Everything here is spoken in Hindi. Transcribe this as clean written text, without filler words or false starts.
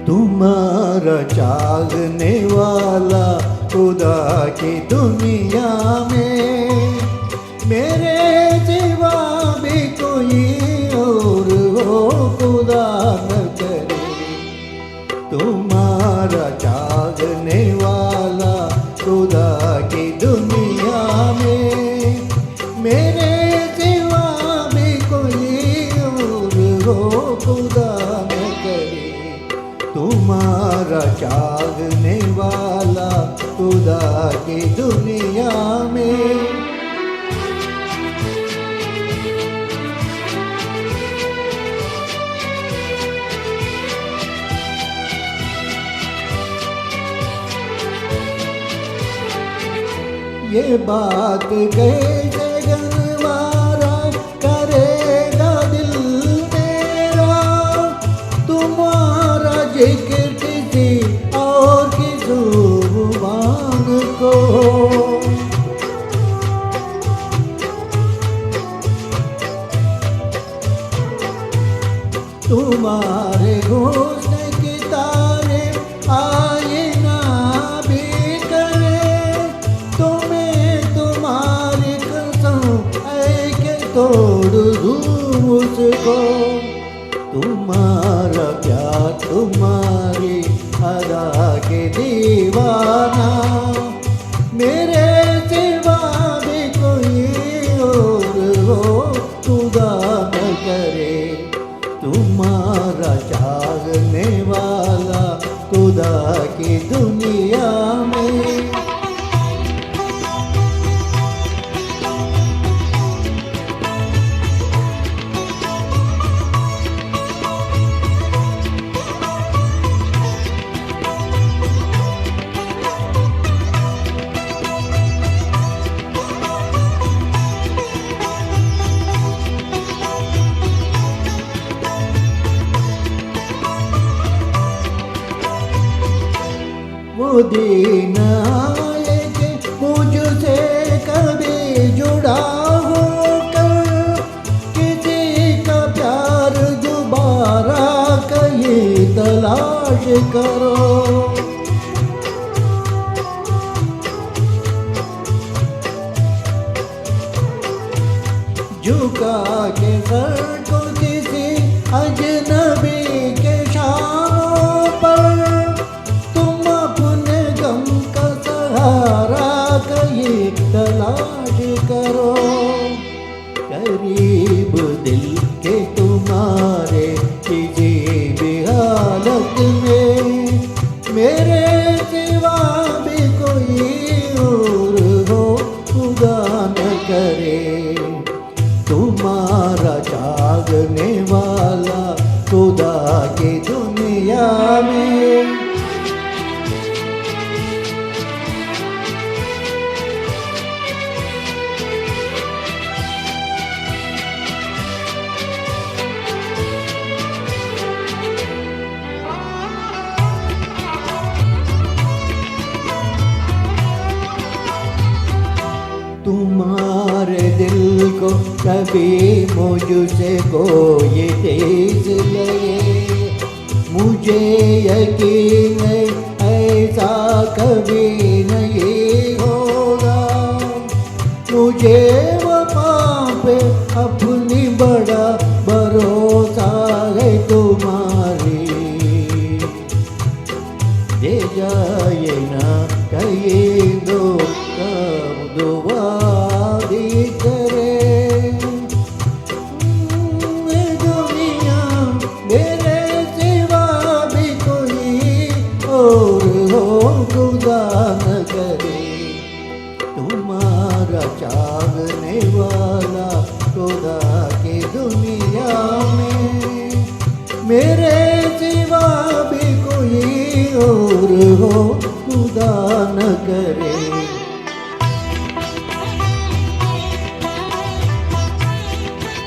तुम्हारा चाहने वाला खुदा की दुनिया में मेरे सिवा भी कोई और हो खुदा न करे। तुम्हारा चाहने वाला खुदा की दुनिया में मेरे सिवा भी कोई और हो खुदा न करे। तुम्हारा चाहने वाला खुदा की दुनिया में। ये बात कैसे गनवारा करेगा दिल मेरा, तुम्हारा जिक्र किसी और की जुबान को। तुम्हारे हुस्न की तारीफ आए ना भी करे, तुम्हें तुम्हारी कसम है कि तोड़ दूँ उसको। तुम्हारा प्यार तुम्हारी अदा के दीवाना, मेरे सिवा भी कोई और हो खुदा न करे। तुम्हारा चाहने वाला खुदा की दुनिया में। वो दिन आए कि मुझसे कभी जुड़ा होकर किसी का प्यार दोबारा कहीं तलाश करो। झुका के सर को किसी अजनबी के शानों पर कहीं तलाश करो। करीब दिल के तुम्हारे किसी भी हालत में मेरे सिवा भी कोई और हो खुदा न करे। तुम्हारा चाहने वाला खुदा की दुनिया में। तुम्हारे दिल को कभी मुझसे कोई ठेस लगे, मुझे यकीन है ऐसा कभी नहीं होगा। मुझे वफा पे अपनी बड़ा भरोसा है तुम्हारी। दे जाए ना कहीं दो कब दुआ भी करे। दुनिया मेरे सिवा भी कोई और हो खुदा न करे। तुम्हारा चाहने वाला खुदा की दुनिया में मेरे सिवा भी कोई और हो खुदा न करे।